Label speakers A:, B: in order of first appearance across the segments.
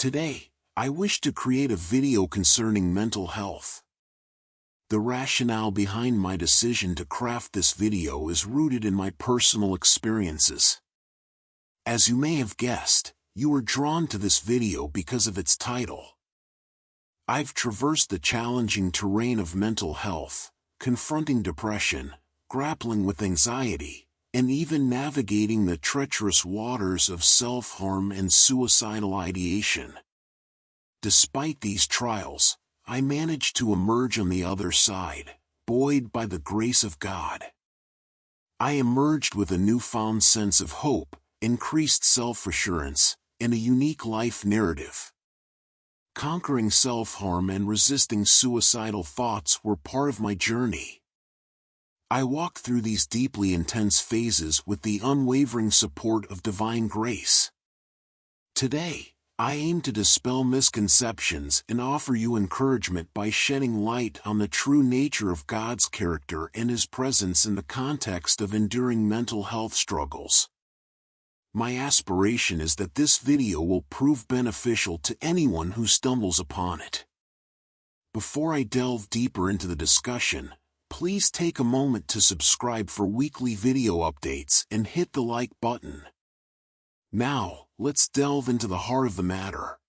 A: Today, I wish to create a video concerning mental health. The rationale behind my decision to craft this video is rooted in my personal experiences. As you may have guessed, you were drawn to this video because of its title. I've traversed the challenging terrain of mental health, confronting depression, grappling with anxiety, and even navigating the treacherous waters of self-harm and suicidal ideation. Despite these trials, I managed to emerge on the other side, buoyed by the grace of God. I emerged with a newfound sense of hope, increased self-assurance, and a unique life narrative. Conquering self-harm and resisting suicidal thoughts were part of my journey. I walked through these deeply intense phases with the unwavering support of divine grace. Today, I aim to dispel misconceptions and offer you encouragement by shedding light on the true nature of God's character and His presence in the context of enduring mental health struggles. My aspiration is that this video will prove beneficial to anyone who stumbles upon it. Before I delve deeper into the discussion, please take a moment to subscribe for weekly video updates and hit the like button. Now, let's delve into the heart of the matter.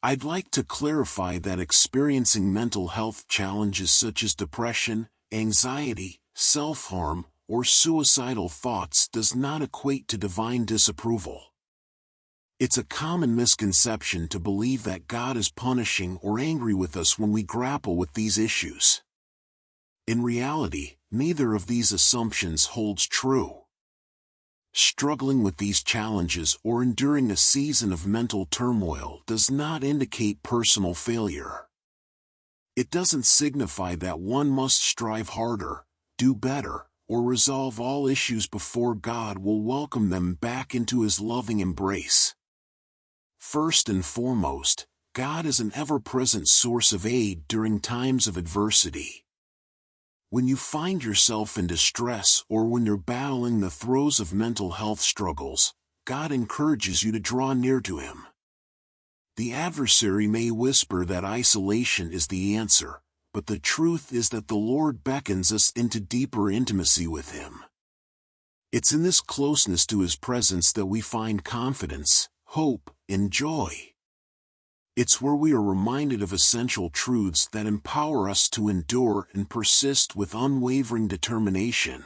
A: I'd like to clarify that experiencing mental health challenges such as depression, anxiety, self-harm, or suicidal thoughts does not equate to divine disapproval. It's a common misconception to believe that God is punishing or angry with us when we grapple with these issues. In reality, neither of these assumptions holds true. Struggling with these challenges or enduring a season of mental turmoil does not indicate personal failure. It doesn't signify that one must strive harder, do better, or resolve all issues before God will welcome them back into His loving embrace. First and foremost, God is an ever-present source of aid during times of adversity. When you find yourself in distress or when you're battling the throes of mental health struggles, God encourages you to draw near to Him. The adversary may whisper that isolation is the answer, but the truth is that the Lord beckons us into deeper intimacy with Him. It's in this closeness to His presence that we find confidence, hope, and joy. It's where we are reminded of essential truths that empower us to endure and persist with unwavering determination.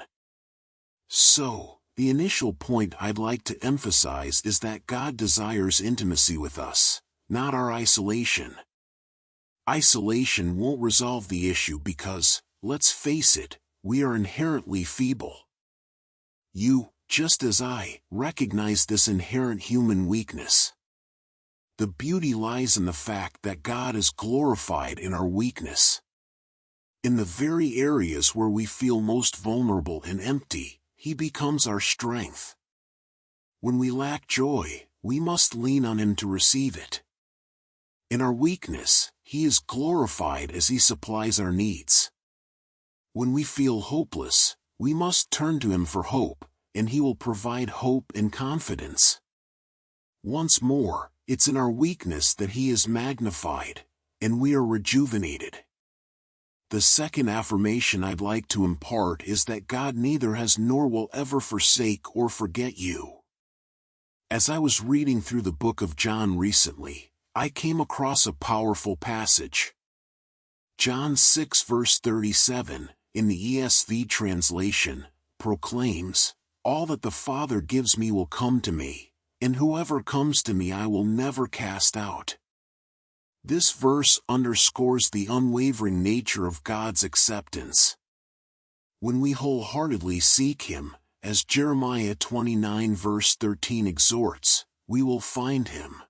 A: So, the initial point I'd like to emphasize is that God desires intimacy with us, not our isolation. Isolation won't resolve the issue because, let's face it, we are inherently feeble. You, just as I, recognize this inherent human weakness. The beauty lies in the fact that God is glorified in our weakness. In the very areas where we feel most vulnerable and empty, He becomes our strength. When we lack joy, we must lean on Him to receive it. In our weakness, He is glorified as He supplies our needs. When we feel hopeless, we must turn to Him for hope, and He will provide hope and confidence. Once more, it's in our weakness that He is magnified, and we are rejuvenated. The second affirmation I'd like to impart is that God neither has nor will ever forsake or forget you. As I was reading through the book of John recently, I came across a powerful passage. John 6 verse 37, in the ESV translation, proclaims, "All that the Father gives me will come to me, and whoever comes to me I will never cast out." This verse underscores the unwavering nature of God's acceptance. When we wholeheartedly seek Him, as Jeremiah 29 verse 13 exhorts, we will find Him.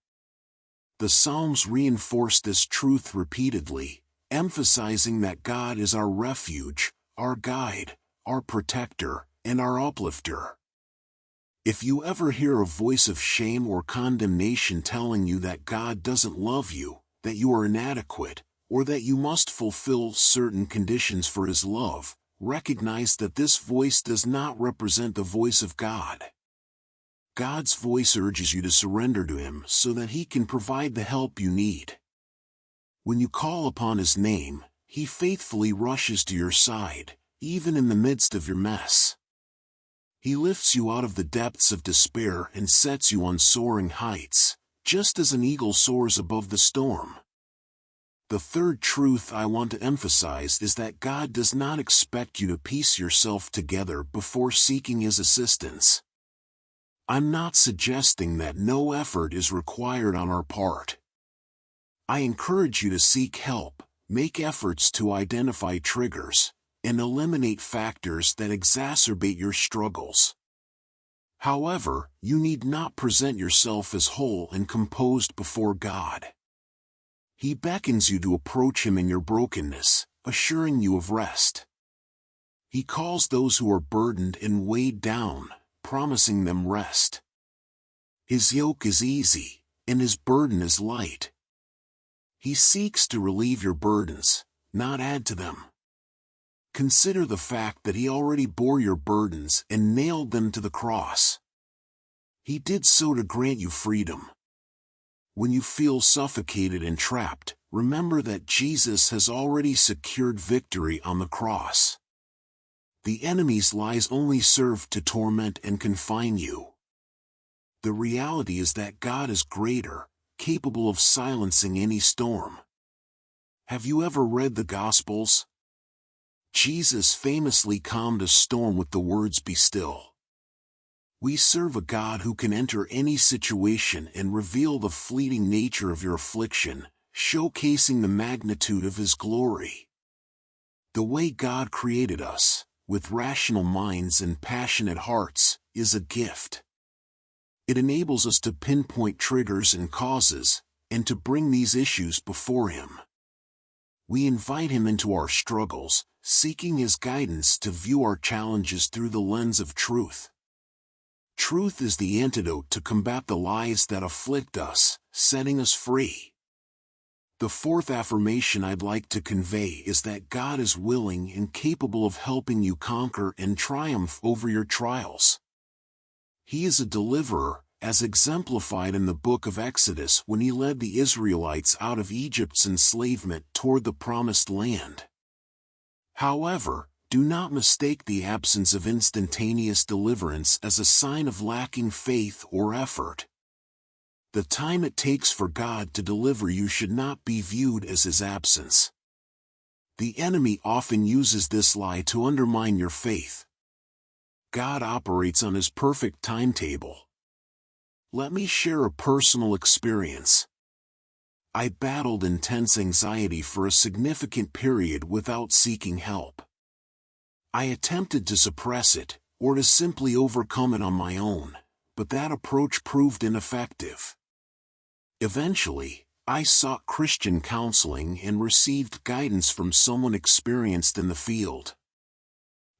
A: The Psalms reinforce this truth repeatedly, emphasizing that God is our refuge, our guide, our protector, and our uplifter. If you ever hear a voice of shame or condemnation telling you that God doesn't love you, that you are inadequate, or that you must fulfill certain conditions for His love, recognize that this voice does not represent the voice of God. God's voice urges you to surrender to Him so that He can provide the help you need. When you call upon His name, He faithfully rushes to your side, even in the midst of your mess. He lifts you out of the depths of despair and sets you on soaring heights, just as an eagle soars above the storm. The third truth I want to emphasize is that God does not expect you to piece yourself together before seeking His assistance. I'm not suggesting that no effort is required on our part. I encourage you to seek help, make efforts to identify triggers, and eliminate factors that exacerbate your struggles. However, you need not present yourself as whole and composed before God. He beckons you to approach Him in your brokenness, assuring you of rest. He calls those who are burdened and weighed down, promising them rest. His yoke is easy, and His burden is light. He seeks to relieve your burdens, not add to them. Consider the fact that He already bore your burdens and nailed them to the cross. He did so to grant you freedom. When you feel suffocated and trapped, remember that Jesus has already secured victory on the cross. The enemy's lies only serve to torment and confine you. The reality is that God is greater, capable of silencing any storm. Have you ever read the Gospels? Jesus famously calmed a storm with the words, "Be still." We serve a God who can enter any situation and reveal the fleeting nature of your affliction, showcasing the magnitude of His glory. The way God created us, with rational minds and passionate hearts, is a gift. It enables us to pinpoint triggers and causes, and to bring these issues before Him. We invite Him into our struggles, seeking His guidance to view our challenges through the lens of truth. Truth is the antidote to combat the lies that afflict us, setting us free. The fourth affirmation I'd like to convey is that God is willing and capable of helping you conquer and triumph over your trials. He is a deliverer, as exemplified in the book of Exodus when He led the Israelites out of Egypt's enslavement toward the Promised Land. However, do not mistake the absence of instantaneous deliverance as a sign of lacking faith or effort. The time it takes for God to deliver you should not be viewed as His absence. The enemy often uses this lie to undermine your faith. God operates on His perfect timetable. Let me share a personal experience. I battled intense anxiety for a significant period without seeking help. I attempted to suppress it, or to simply overcome it on my own, but that approach proved ineffective. Eventually, I sought Christian counseling and received guidance from someone experienced in the field.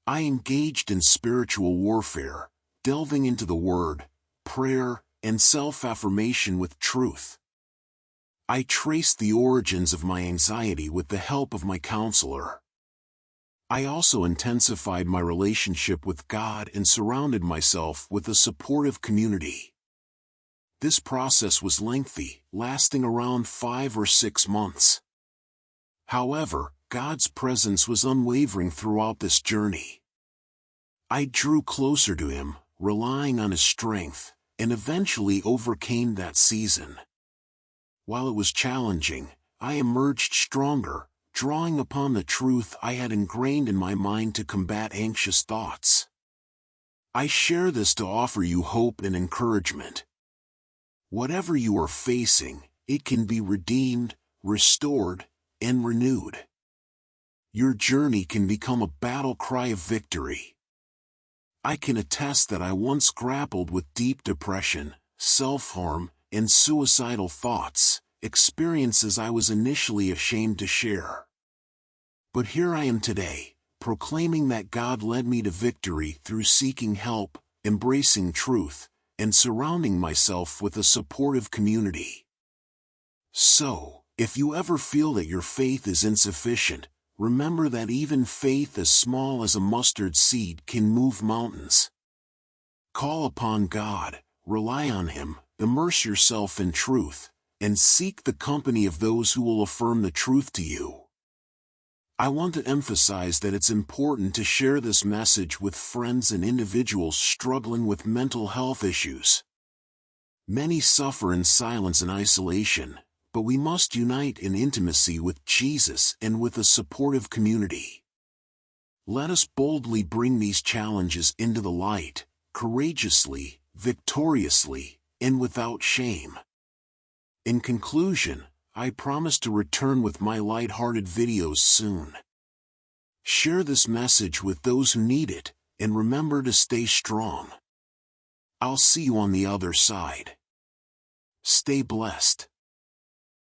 A: I engaged in spiritual warfare, delving into the Word, prayer, and self-affirmation with truth. I traced the origins of my anxiety with the help of my counselor. I also intensified my relationship with God and surrounded myself with a supportive community. This process was lengthy, lasting around 5 or 6 months. However, God's presence was unwavering throughout this journey. I drew closer to Him, relying on His strength, and eventually overcame that season. While it was challenging, I emerged stronger, drawing upon the truth I had ingrained in my mind to combat anxious thoughts. I share this to offer you hope and encouragement. Whatever you are facing, it can be redeemed, restored, and renewed. Your journey can become a battle cry of victory. I can attest that I once grappled with deep depression, self-harm, and suicidal thoughts, experiences I was initially ashamed to share. But here I am today, proclaiming that God led me to victory through seeking help, embracing truth, and surrounding myself with a supportive community. So, if you ever feel that your faith is insufficient, remember that even faith as small as a mustard seed can move mountains. Call upon God, rely on Him, immerse yourself in truth, and seek the company of those who will affirm the truth to you. I want to emphasize that it's important to share this message with friends and individuals struggling with mental health issues. Many suffer in silence and isolation, but we must unite in intimacy with Jesus and with a supportive community. Let us boldly bring these challenges into the light, courageously, victoriously, and without shame. In conclusion, I promise to return with my light-hearted videos soon. Share this message with those who need it, and remember to stay strong. I'll see you on the other side. Stay blessed.